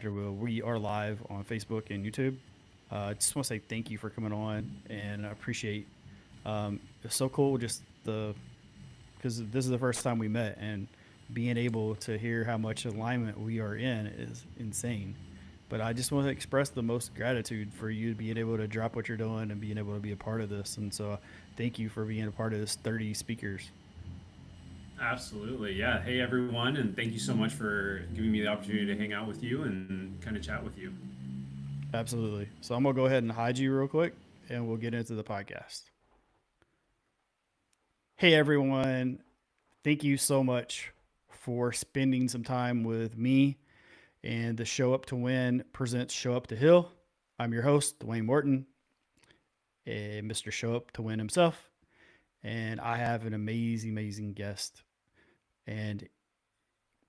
Dr. Will. We are live on Facebook and YouTube. I just want to say thank you for coming on, and I appreciate. It's so cool, just the because this is the first time we met, and being able to hear how much alignment we are in is insane. But I just want to express the most gratitude for you being able to drop what you're doing and being able to be a part of this. And so, thank you for being a part of this 30 speakers. Absolutely. Yeah. Hey, everyone. And thank you so much for giving me the opportunity to hang out with you and kind of chat with you. Absolutely. So I'm gonna go ahead and hide you real quick, and we'll get into the podcast. Hey everyone, thank you so much for spending some time with me and the Show Up to Win presents Show Up to Hill. I'm your host, Dwayne Morton, Mr. Show Up to Win himself, and I have an amazing, amazing guest. And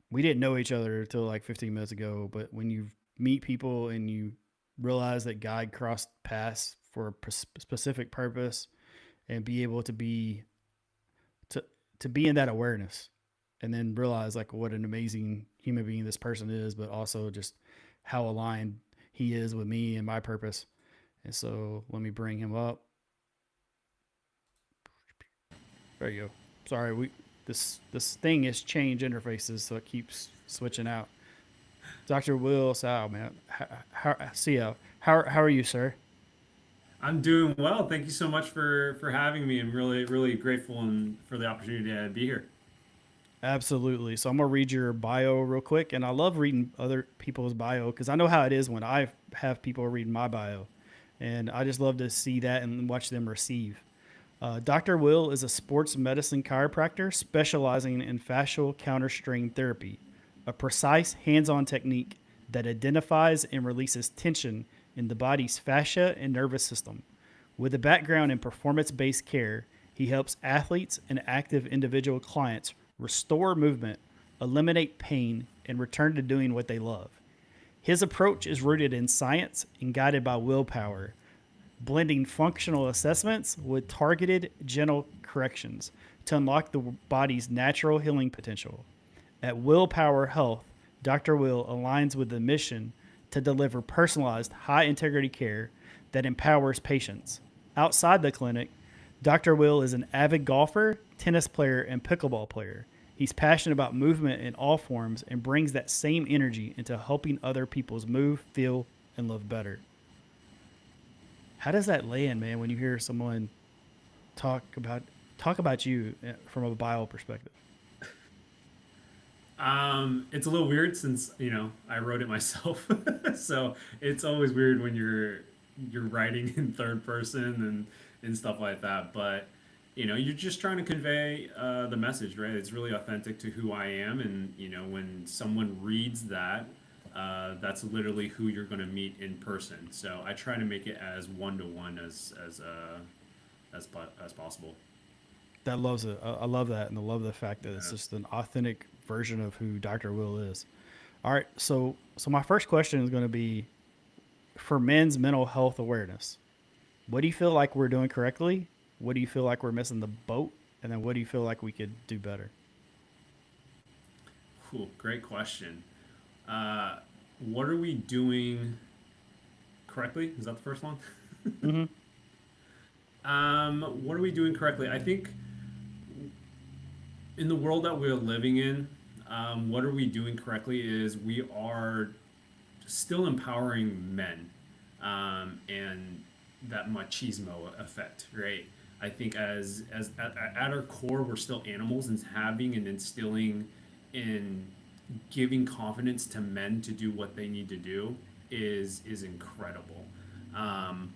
we didn't know each other until like 15 minutes ago, but when you meet people and you realize that God crossed paths for a specific purpose and be able to to be in that awareness and then realize like what an amazing human being this person is, but also just how aligned he is with me and my purpose. And so let me bring him up. There you go. Sorry, we this thing has changed interfaces, so it keeps switching out. Dr. Will Sal, man, see how are you, sir? I'm doing well. Thank you so much for having me. I'm really grateful and for the opportunity to be here. Absolutely. So I'm gonna read your bio real quick, and I love reading other people's bio because I know how it is when I have people read my bio, and I just love to see that and watch them receive. Dr. Will is a sports medicine chiropractor specializing in fascial counter strain therapy, a precise hands on technique that identifies and releases tension in the body's fascia and nervous system. With a background in performance based care, he helps athletes and active individual clients restore movement, eliminate pain, and return to doing what they love. His approach is rooted in science and guided by willpower, blending functional assessments with targeted, gentle corrections to unlock the body's natural healing potential. At Willpower Health, Dr. Will aligns with the mission to deliver personalized, high integrity care that empowers patients. Outside the clinic, Dr. Will is an avid golfer, tennis player, and pickleball player. He's passionate about movement in all forms and brings that same energy into helping other people's move, feel, and live better. How does that land, man, when you hear someone talk about talk about you from a bio perspective? It's a little weird since I wrote it myself, so it's always weird when you're writing in third person and stuff like that. But you're just trying to convey the message, right? It's really authentic to who I am, and when someone reads that, that's literally who you're going to meet in person. So I try to make it as one to one as possible. That loves it. I love that, and I love the fact that it's just an authentic version of who Dr. Will is. All right, so my first question is going to be for men's mental health awareness. What do you feel like we're doing correctly? What do you feel like we're missing the boat? And then what do you feel like we could do better? Cool, great question. Uh, what are we doing correctly? Is that the first one? Mm-hmm. What are we doing correctly? I think in the world that we're living in, what are we doing correctly is we are still empowering men and that machismo effect, right? I think as at our core, we're still animals, and having and instilling in giving confidence to men to do what they need to do is incredible. Um,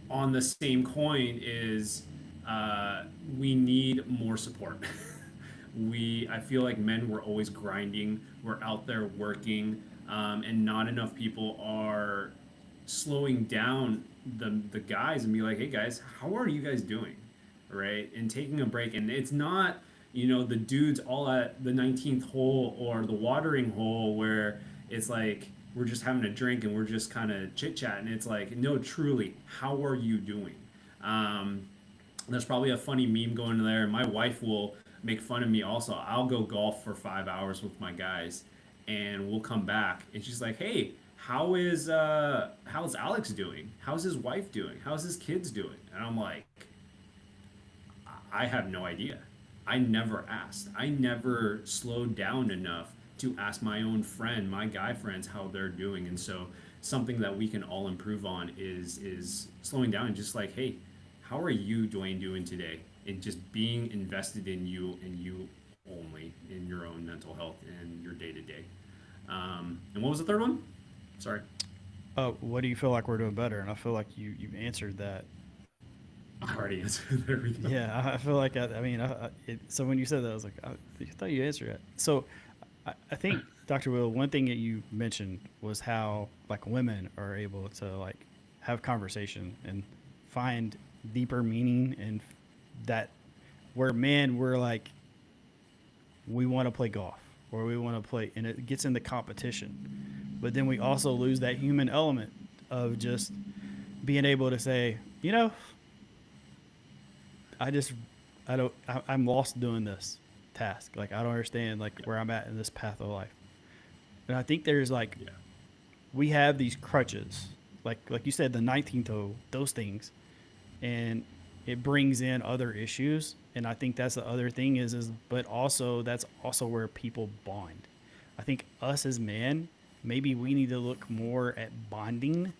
on the same coin is we need more support. I feel like men were always grinding. We're out there working, and not enough people are slowing down the guys and be like, hey guys, how are you guys doing, right? And taking a break. And it's not the dudes all at the 19th hole or the watering hole where it's like we're just having a drink and we're just kind of chit chatting. It's like, no, truly, how are you doing? Um, there's probably a funny meme going there, and my wife will make fun of me also. I'll go golf for 5 hours with my guys, and we'll come back, and she's like, "Hey, how's Alex doing? How's his wife doing? How's his kids doing?" And I'm like, I have no idea. I never asked. I never slowed down enough to ask my own friend, my guy friends, how they're doing. And so something that we can all improve on is slowing down and just like, hey, how are you, Dwayne, doing today? And just being invested in you and you only, in your own mental health and your day to day. And what was the third one? Sorry. What do you feel like we're doing better? And I feel like you answered that. I already answered. There we go. Yeah, I feel like I mean, so when you said that, I was like, I thought you answered it. So I think, Dr. Will, one thing that you mentioned was how like women are able to like have conversation and find deeper meaning, and that where men we're like we want to play golf or we want to play, and it gets into competition, but then we also lose that human element of just being able to say, I just I'm lost doing this task. Like I don't understand like where I'm at in this path of life. And I think there's like Yeah. we have these crutches, like you said, the 19th toe, those things, and it brings in other issues. And I think that's the other thing is but also that's also where people bond. I think us as men, maybe we need to look more at bonding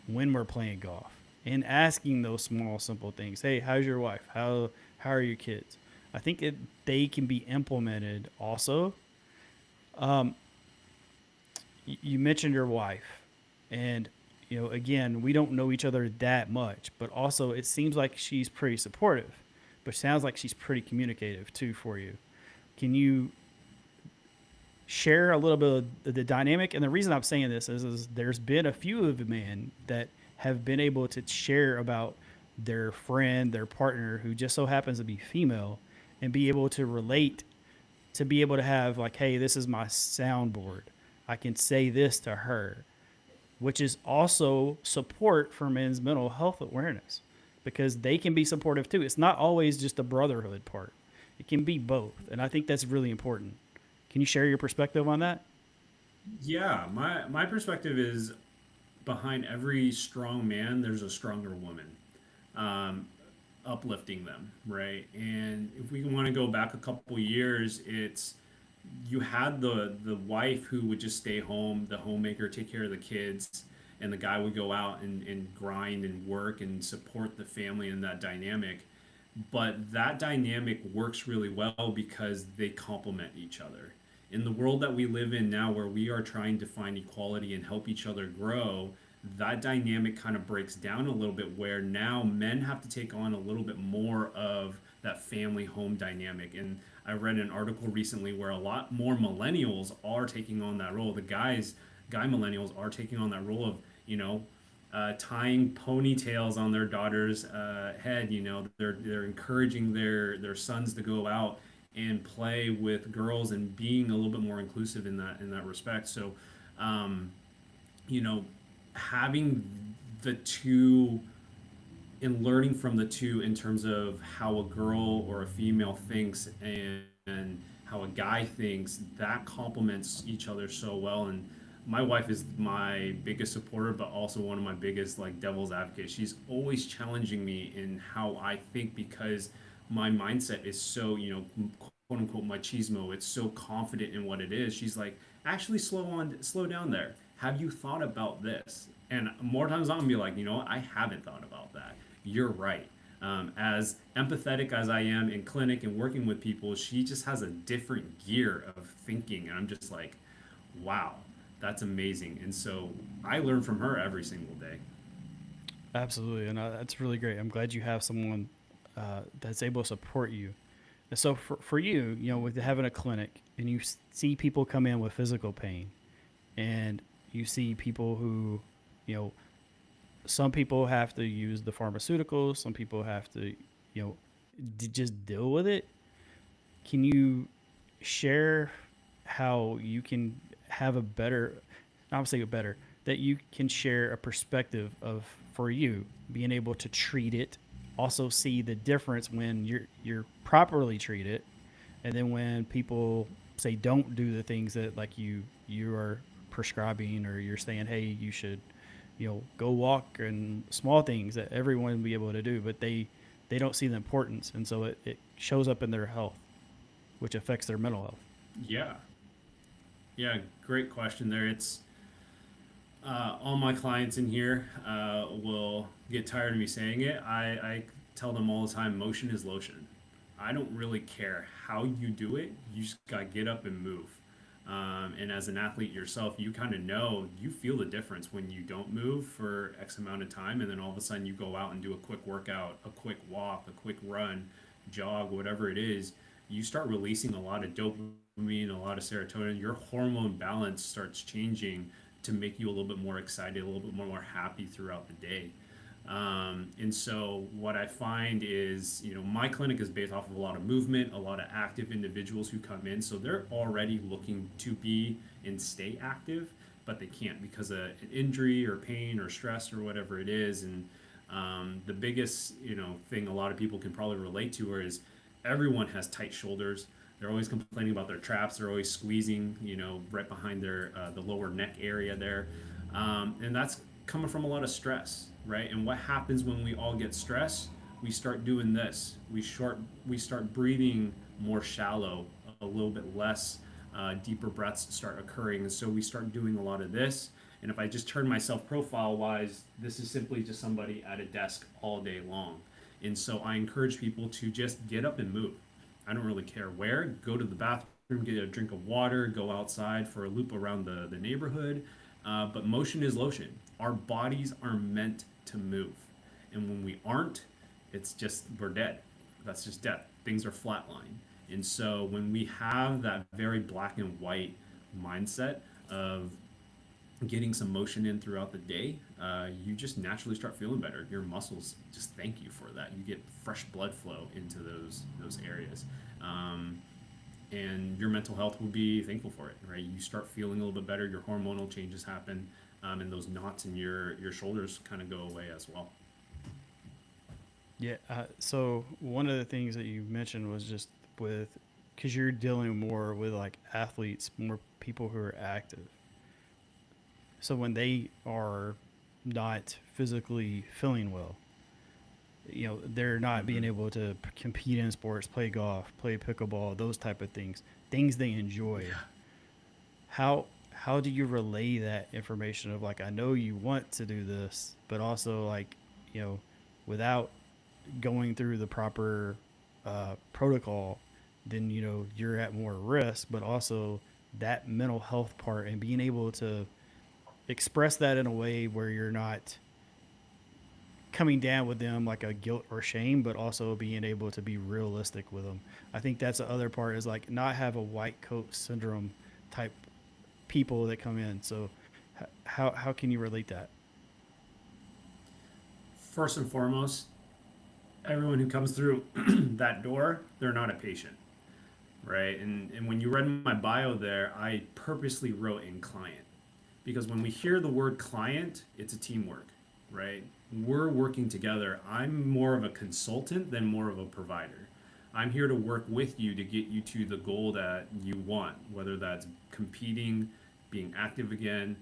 when we're playing golf and asking those small simple things. Hey, how's your wife? How are your kids? I think they can be implemented also. um, you mentioned your wife, and again, we don't know each other that much, but also it seems like she's pretty supportive, but sounds like she's pretty communicative too for you. Can you share a little bit of the dynamic? And the reason I'm saying this is there's been a few of the men that have been able to share about their friend, their partner, who just so happens to be female, and be able to relate, to be able to have like, hey, this is my soundboard. I can say this to her, which is also support for men's mental health awareness, because they can be supportive too. It's not always just the brotherhood part. It can be both. And I think that's really important. Can you share your perspective on that? Yeah, my perspective is behind every strong man, there's a stronger woman, um, uplifting them, right? And if we want to go back a couple years, it's you had the wife who would just stay home, the homemaker, take care of the kids, and the guy would go out and grind and work and support the family in that dynamic. But that dynamic works really well because they complement each other. In the world that we live in now, where we are trying to find equality and help each other grow, that dynamic kind of breaks down a little bit, where now men have to take on a little bit more of that family home dynamic. And I read an article recently where a lot more millennials are taking on that role. Guy millennials are taking on that role of, you know, tying ponytails on their daughter's head. You know, they're encouraging their sons to go out and play with girls and being a little bit more inclusive in that respect. So, um, you know, having the two and learning from the two in terms of how a girl or a female thinks and how a guy thinks, that complements each other so well. And my wife is my biggest supporter, but also one of my biggest like devil's advocates. She's always challenging me in how I think, because my mindset is so, you know, quote unquote machismo. It's so confident in what it is. She's like, actually slow down there. Have you thought about this? And more times I'm gonna be like, you know what? I haven't thought about that. You're right. As empathetic as I am in clinic and working with people, she just has a different gear of thinking. And I'm just like, wow, that's amazing. And so I learn from her every single day. Absolutely. And that's really great. I'm glad you have someone that's able to support you. And so for you, with having a clinic and you see people come in with physical pain, and you see people who, you know, some people have to use the pharmaceuticals, some people have to, you know, just deal with it. Can you share how you can have a better, I would say a better, that you can share a perspective of for you being able to treat it, also see the difference when you're properly treated, and then when people say don't do the things that like you are prescribing or you're saying, hey, you should, go walk and small things that everyone will be able to do, but they don't see the importance, and so it shows up in their health, which affects their mental health. Yeah. Yeah. Great question there. It's all my clients in here will get tired of me saying it. I tell them all the time, motion is lotion. I don't really care how you do it. You just got to get up and move. And as an athlete yourself, you kind of know, you feel the difference when you don't move for X amount of time. And then all of a sudden you go out and do a quick workout, a quick walk, a quick run, jog, whatever it is. You start releasing a lot of dopamine, a lot of serotonin. Your hormone balance starts changing to make you a little bit more excited, a little bit more happy throughout the day. And so what I find is, my clinic is based off of a lot of movement, a lot of active individuals who come in. So they're already looking to be and stay active, but they can't because of an injury or pain or stress or whatever it is. And the biggest, thing a lot of people can probably relate to is everyone has tight shoulders. They're always complaining about their traps. They're always squeezing, right behind their the lower neck area there, and that's coming from a lot of stress, right? And what happens when we all get stressed? We start doing this. We start breathing more shallow, a little bit less deeper breaths start occurring, and so we start doing a lot of this. And if I just turn myself profile wise, this is simply just somebody at a desk all day long. And so I encourage people to just get up and move. I don't really care where. Go to the bathroom, get a drink of water, go outside for a loop around the neighborhood. But motion is lotion. Our bodies are meant to move. And when we aren't, it's just, we're dead. That's just death. Things are flatline. And so when we have that very black and white mindset of getting some motion in throughout the day, you just naturally start feeling better. Your muscles just thank you for that. You get fresh blood flow into those areas, and your mental health will be thankful for it. Right? You start feeling a little bit better. Your hormonal changes happen, and those knots in your shoulders kind of go away as well. Yeah. So one of the things that you mentioned was just with, because you're dealing more with like athletes, more people who are active. So when they are not physically feeling well, they're not being Mm-hmm. able to compete in sports, play golf, play pickleball, those type of things they enjoy. Yeah. How do you relay that information of like, I know you want to do this, but also like, you know, without going through the proper protocol, then you're at more risk, but also that mental health part and being able to express that in a way where you're not coming down with them like a guilt or shame, but also being able to be realistic with them. I think that's the other part is like not have a white coat syndrome type people that come in. So how can you relate that? First and foremost, everyone who comes through that door, they're not a patient, right? And when you read my bio there, I purposely wrote in client because when we hear the word client, it's a teamwork, right? We're working together. I'm more of a consultant than more of a provider. I'm here to work with you to get you to the goal that you want, whether that's competing, being active again,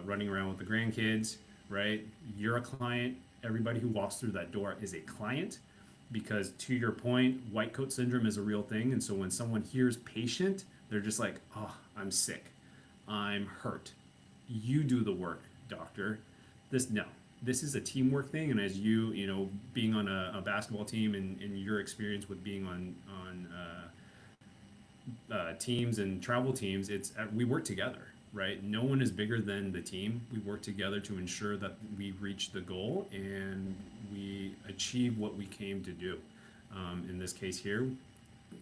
running around with the grandkids, right? You're a client. Everybody who walks through that door is a client because, to your point, white coat syndrome is a real thing. And so when someone hears patient, they're just like, oh, I'm sick. I'm hurt. You do the work, doctor. No, this is a teamwork thing. And as being on a basketball team and your experience with being on teams and travel teams, we work together, right? No one is bigger than the team. We work together to ensure that we reach the goal and we achieve what we came to do. In this case here,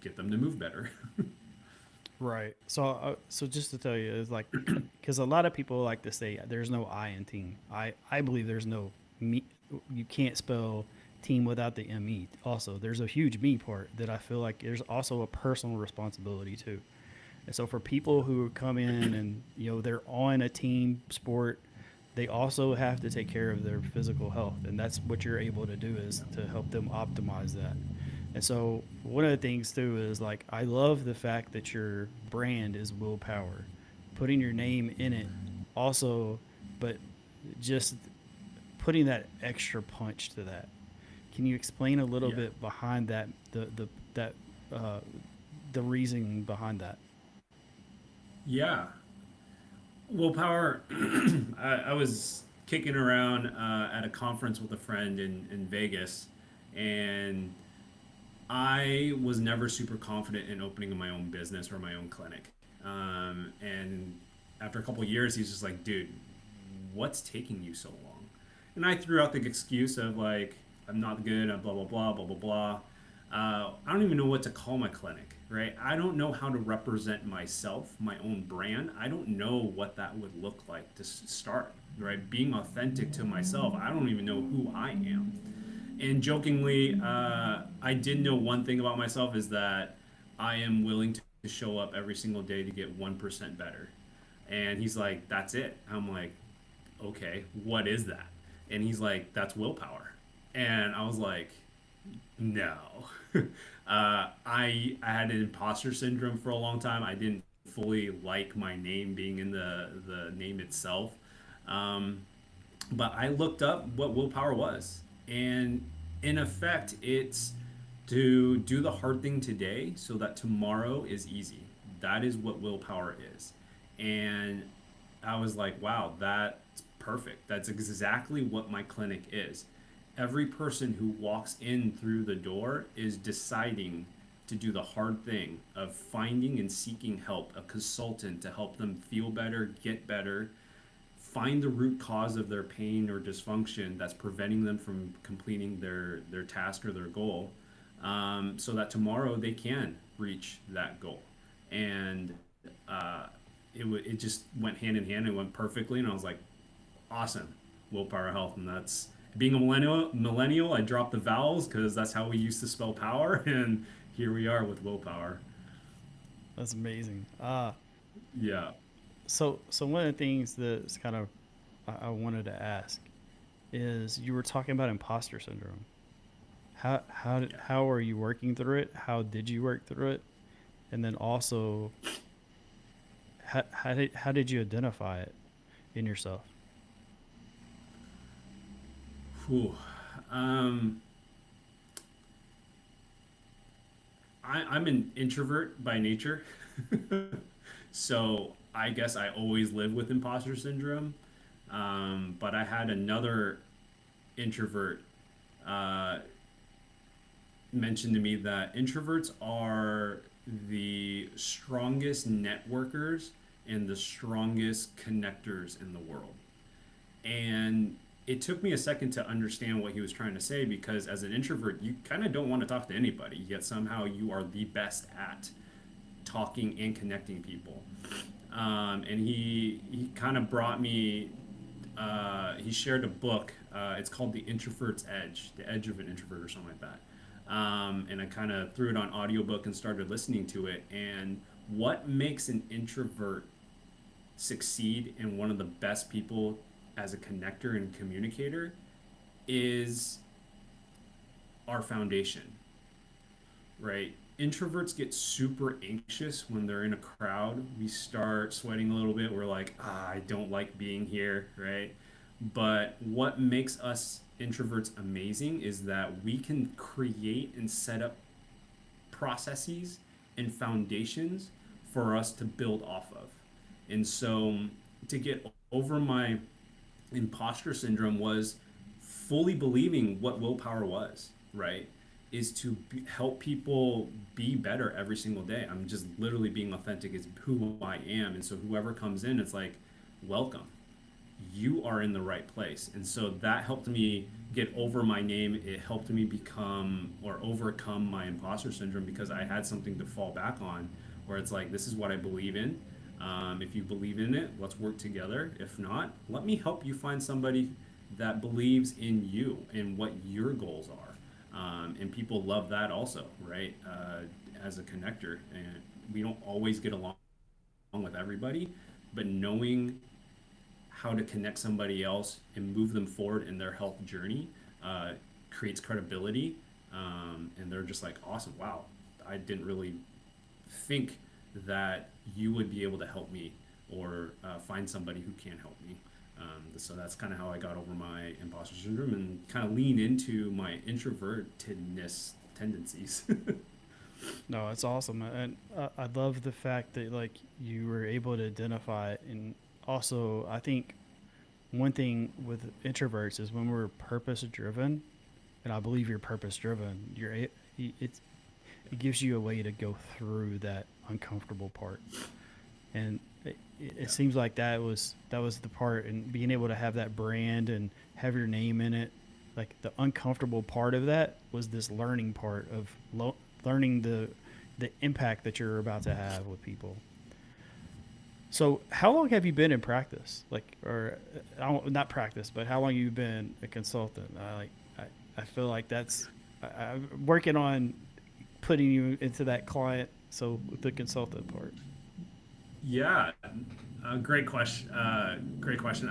get them to move better. Right. So just to tell you, it's like, because a lot of people like to say there's no I in team. I believe there's no me. You can't spell team without the me. Also, there's a huge me part that I feel like there's also a personal responsibility too. And so for people who come in and they're on a team sport, they also have to take care of their physical health, and that's what you're able to do is to help them optimize that. And so one of the things too is like I love the fact that your brand is willpower. putting your name in it also, but just putting that extra punch to that. Can you explain a little Yeah. bit behind that, that uh, the reasoning behind that? Yeah. Willpower. I was kicking around at a conference with a friend in Vegas, and I was never super confident in opening my own business or my own clinic. And after a couple of years, he's just like, dude, what's taking you so long? And I threw out the excuse of like, I'm not good, blah, blah, blah, blah, blah, blah. I don't even know what to call my clinic, right? I don't know how to represent myself, my own brand. I don't know what that would look like to start, right? Being authentic to myself. I don't even know who I am. And jokingly, I did know one thing about myself is that I am willing to show up every single day to get 1% better. And he's like, that's it. I'm like, okay, what is that? And he's like, that's willpower. And I was like, no. I had an imposter syndrome for a long time. I didn't fully like my name being in the name itself. Um, but I looked up what willpower was. And in effect, it's to do the hard thing today so that tomorrow is easy. That is what willpower is. And I was like, wow, that's perfect. That's exactly what my clinic is. Every person who walks in through the door is deciding to do the hard thing of finding and seeking help, a consultant to help them feel better, get better, find the root cause of their pain or dysfunction that's preventing them from completing their task or their goal, so that tomorrow they can reach that goal. And uh, it just went hand in hand. It went perfectly, and I was like, awesome, willpower health. And that's being a millennial. I dropped the vowels because that's how we used to spell power, and here we are with willpower. That's amazing. Yeah. So one of the things that's kind of I wanted to ask is you were talking about imposter syndrome. Yeah. How are you working through it? How did you work through it? And then also, how did you identify it in yourself? Whew. Um, I'm an introvert by nature. So I guess I always live with imposter syndrome. But I had another introvert uh, mention to me that introverts are the strongest networkers and the strongest connectors in the world. And it took me a second to understand what he was trying to say because as an introvert, you kind of don't want to talk to anybody, yet somehow you are the best at talking and connecting people. And he kind of brought me. He shared a book. It's called The Introvert's Edge, The Edge of an Introvert, or something like that. And I kind of threw it on audiobook and started listening to it. And what makes an introvert succeed and one of the best people as a connector and communicator is our foundation, right? Introverts get super anxious when they're in a crowd. We start sweating a little bit. We're like, I don't like being here, right? But what makes us introverts amazing is that we can create and set up processes and foundations for us to build off of. And so to get over my imposter syndrome was fully believing what willpower was, right? Is to help people be better every single day. I'm just literally being authentic is who I am. And so whoever comes in, it's like, welcome. You are in the right place. And so that helped me get over my name. It helped me become or overcome my imposter syndrome because I had something to fall back on where it's like, this is what I believe in. If you believe in it, let's work together. If not, let me help you find somebody that believes in you and what your goals are. And people love that also, right? As a connector, and we don't always get along with everybody, but knowing how to connect somebody else and move them forward in their health journey uh, creates credibility. And they're just like, awesome, wow, I didn't really think that you would be able to help me or find somebody who can help me. So that's kind of how I got over my imposter syndrome and kind of lean into my introvertedness tendencies. No, it's awesome, and I love the fact that like you were able to identify it. And also, I think one thing with introverts is when we're purpose driven, and I believe you're purpose driven. It gives you a way to go through that uncomfortable part, and it Yeah. seems like that was the part, and being able to have that brand and have your name in it. Like the uncomfortable part of that was this learning part of learning the impact that you're about to have with people. So, how long have you been in practice? Like, or not practice, but how long you been a consultant? I feel like I'm working on putting you into that client. So, the consultant part. Yeah, great question. Great question.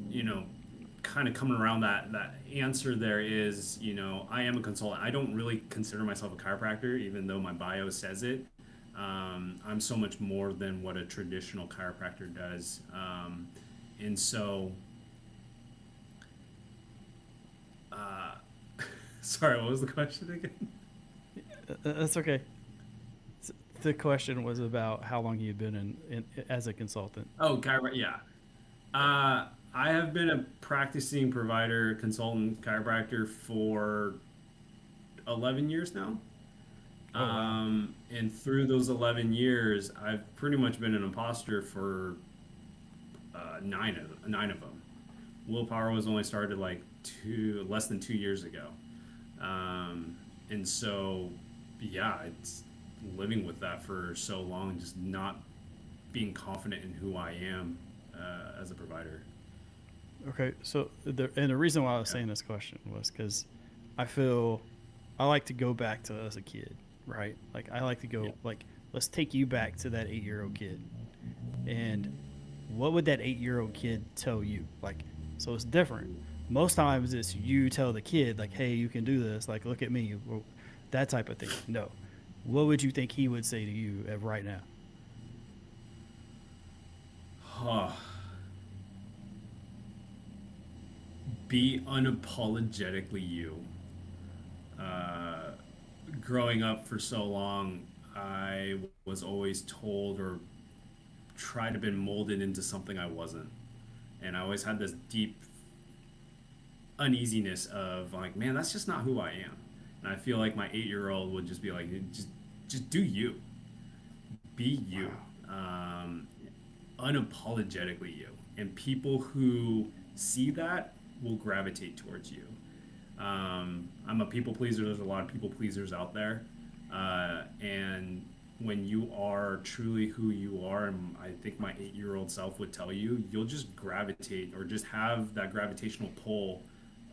You know, kind of coming around that answer there is, I am a consultant. I don't really consider myself a chiropractor, even though my bio says it. I'm so much more than what a traditional chiropractor does. And so, uh, sorry, what was the question again? That's okay. The question was about how long you've been in as a consultant. Oh, chiropractor. Yeah. I have been a practicing provider, consultant, chiropractor for 11 years now. Oh wow. And through those 11 years, I've pretty much been an imposter for nine of them. Willpower was only started like less than 2 years ago. And so, yeah, it's living with that for so long, just not being confident in who I am as a provider. Okay, so the reason why I was Yeah. saying this question was because I feel I like to go back to as a kid, right? Like I like to Yeah. go like let's take you back to that 8 year old kid, and what would that 8 year old kid tell you? Like, so it's different. Most times it's you tell the kid like, "Hey, you can do this. Like, look at me," or that type of thing. No, what would you think he would say to you right now? Huh. Be unapologetically you. Uh, Growing up for so long, I was always told or tried to been molded into something I wasn't. And I always had this deep uneasiness of like, man, that's just not who I am. And I feel like my 8 year old would just be like, just do you, be you, Wow. um, unapologetically you. And people who see that will gravitate towards you. I'm a people pleaser. There's a lot of people pleasers out there, and when you are truly who you are, and I think my 8 year old self would tell you, you'll just gravitate or just have that gravitational pull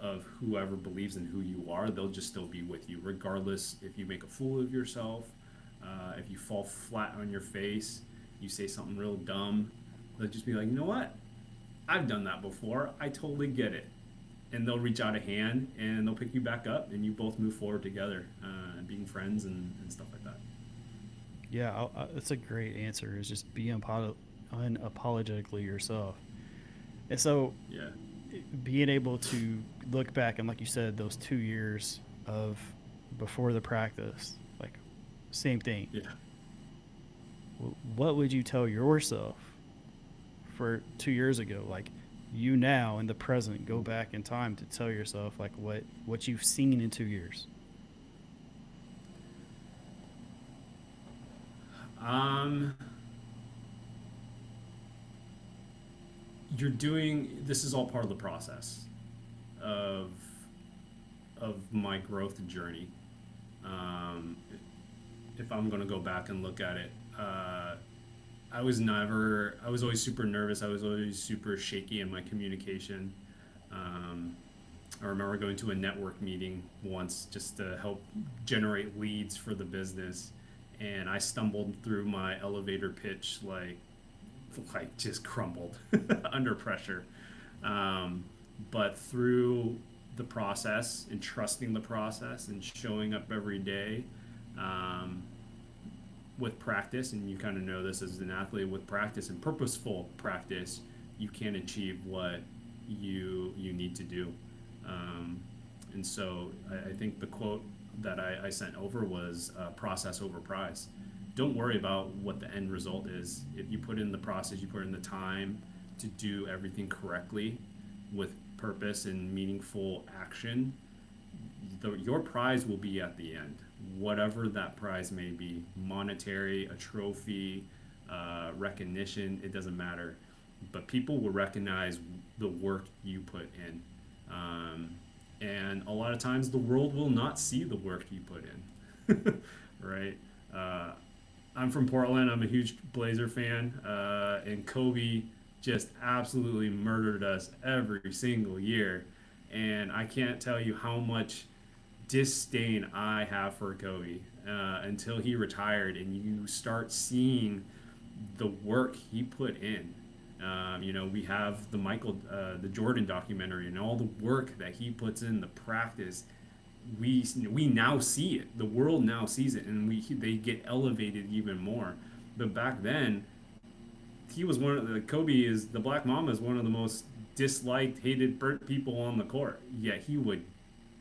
of whoever believes in who you are. They'll just still be with you, regardless if you make a fool of yourself, if you fall flat on your face, you say something real dumb. They'll just be like, you know what? I've done that before. I totally get it, and they'll reach out a hand and they'll pick you back up and you both move forward together, being friends and stuff like that. Yeah, that's a great answer. Is just be unapologetically yourself. And so Yeah. being able to look back and like you said, those 2 years of before the practice, like same thing. Yeah. What would you tell yourself for 2 years ago? Like you now in the present, go back in time to tell yourself like what you've seen in 2 years. um you're doing this is all part of the process of my growth journey. um if I'm going to go back and look at it, I was always super nervous. I was always super shaky in my communication. Um, I remember going to a network meeting once just to help generate leads for the business, and I stumbled through my elevator pitch like just crumbled under pressure. Um, but through the process and trusting the process and showing up every day, um, with practice, and you kind of know this as an athlete, with practice and purposeful practice, you can achieve what you need to do. Um, and so I think the quote that I sent over was process over prize. Don't worry about what the end result is. If you put in the process, you put in the time to do everything correctly with purpose and meaningful action, your prize will be at the end, whatever that prize may be, monetary, a trophy, recognition, it doesn't matter. But people will recognize the work you put in. And a lot of times the world will not see the work you put in, right? Uh, I'm from Portland. I'm a huge Blazer fan, and Kobe just absolutely murdered us every single year. And I can't tell you how much disdain I have for Kobe until he retired, and you start seeing the work he put in. We have the Jordan documentary, and all the work that he puts in, the practice. We now see it. The world now sees it, and they get elevated even more. But back then, he was Kobe is the Black Mamba is one of the most disliked, hated, burnt people on the court. Yet he would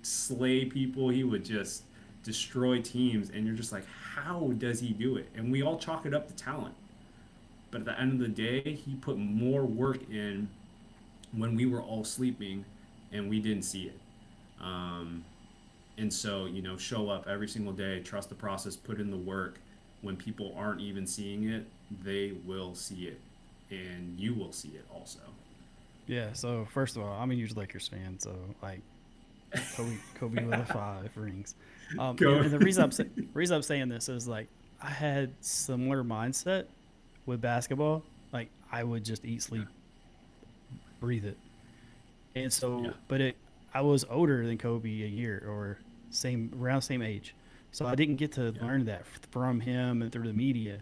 slay people. He would just destroy teams, and you're just like, how does he do it? And we all chalk it up to talent. But at the end of the day, he put more work in when we were all sleeping, and we didn't see it. And so, show up every single day, trust the process, put in the work. When people aren't even seeing it, they will see it, and you will see it also. Yeah. So first of all, I'm a huge Lakers fan, so like Kobe with the 5 rings. Go. And the reason I'm saying this is like I had similar mindset with basketball. Like I would just eat, sleep, breathe it. And so, Yeah. I was older than Kobe a year or around same age. So I didn't get to Yeah. learn that from him and through the media.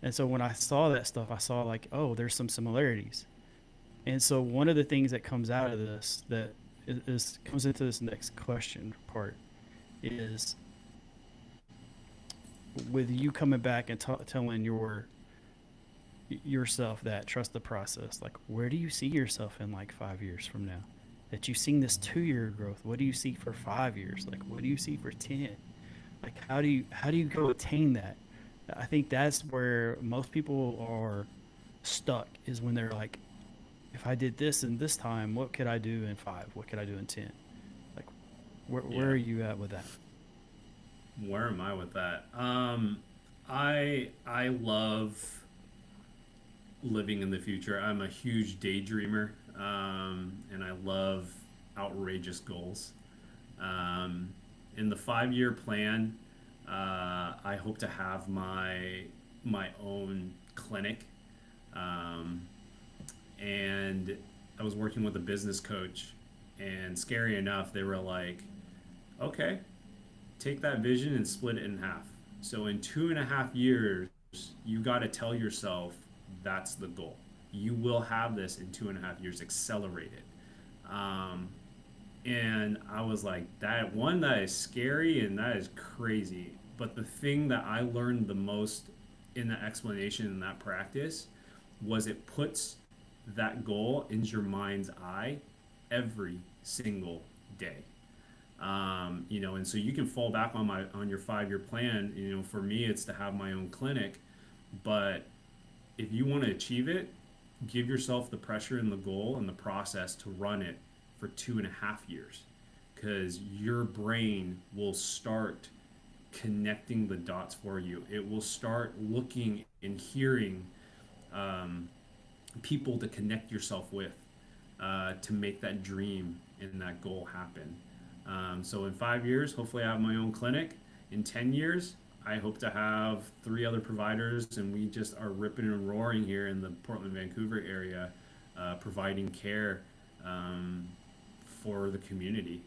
And so when I saw that stuff, I saw like, oh, there's some similarities. And so one of the things that comes out of this that comes into this next question part is with you coming back and telling yourself that trust the process. Like, where do you see yourself in like 5 years from now? That you've seen this 2 year growth. What do you see for 5 years? Like, what do you see for 10? Like, how do you go attain that? I think that's where most people are stuck is when they're like, if I did this in this time, what could I do in 5? What could I do in 10? Like, where Yeah. are you at with that? Where am I with that? I love living in the future. I'm a huge daydreamer, and I love outrageous goals. Um, in the 5 year plan, I hope to have my own clinic, um, and I was working with a business coach, and scary enough, they were like, "Okay, take that vision and split it in half. So in 2.5 years, you got to tell yourself that's the goal. You will have this in 2.5 years. Accelerate it." And I was like, that is scary and that is crazy. But the thing that I learned the most in that explanation and that practice was it puts that goal in your mind's eye every single day. And so you can fall back on your 5 year plan. For me, it's to have my own clinic, but if you want to achieve it, give yourself the pressure and the goal and the process to run it for 2.5 years, because your brain will start connecting the dots for you. It will start looking and hearing um, people to connect yourself with, to make that dream and that goal happen. So in 5 years, hopefully I have my own clinic. In 10 years, I hope to have 3 other providers, and we just are ripping and roaring here in the Portland, Vancouver area, providing care for the community.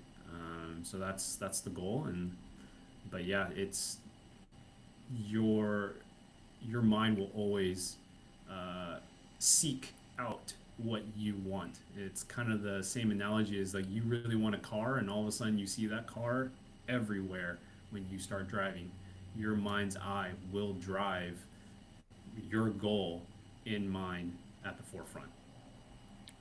So that's the goal. But yeah, it's your your mind will always seek out what you want. It's kind of the same analogy as like you really want a car, and all of a sudden you see that car everywhere when you start driving. your mind's eye will drive your goal in mind at the forefront.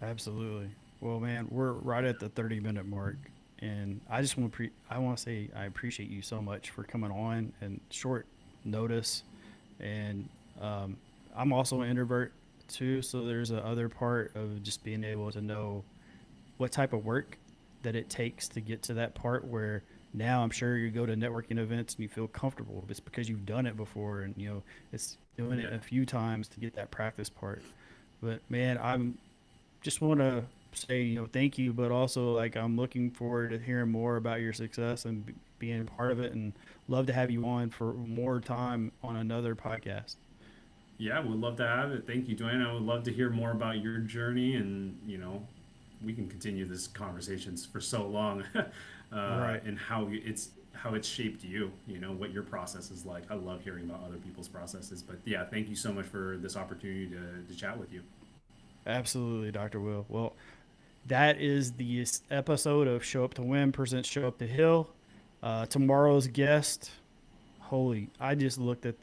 Absolutely. Well, man, we're right at the 30-minute mark, and I just want to I want to say I appreciate you so much for coming on and short notice. And um, I'm also an introvert too, so there's a other part of just being able to know what type of work that it takes to get to that part where now I'm sure you go to networking events and you feel comfortable. It's because you've done it before, and it's doing it Yeah. a few times to get that practice part. But man, I'm just want to say, thank you, but also like I'm looking forward to hearing more about your success and being part of it, and love to have you on for more time on another podcast. Yeah, would love to have it. Thank you, Dwayne. I would love to hear more about your journey, and we can continue this conversations for so long, Right. and how it's shaped you. What your process is like. I love hearing about other people's processes. But yeah, thank you so much for this opportunity to chat with you. Absolutely, Dr. Will. Well, that is the episode of Show Up to Win presents Show Up to Hill. Tomorrow's guest, holy, I just looked at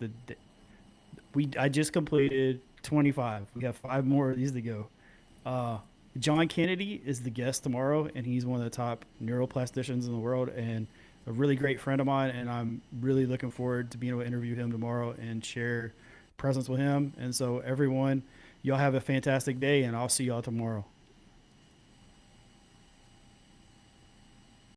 I just completed 25. We have five more of these to go. Uh, John Kennedy is the guest tomorrow, and he's one of the top neuroplasticians in the world and a really great friend of mine. And I'm really looking forward to being able to interview him tomorrow and share presence with him. And so, everyone, y'all have a fantastic day, and I'll see y'all tomorrow.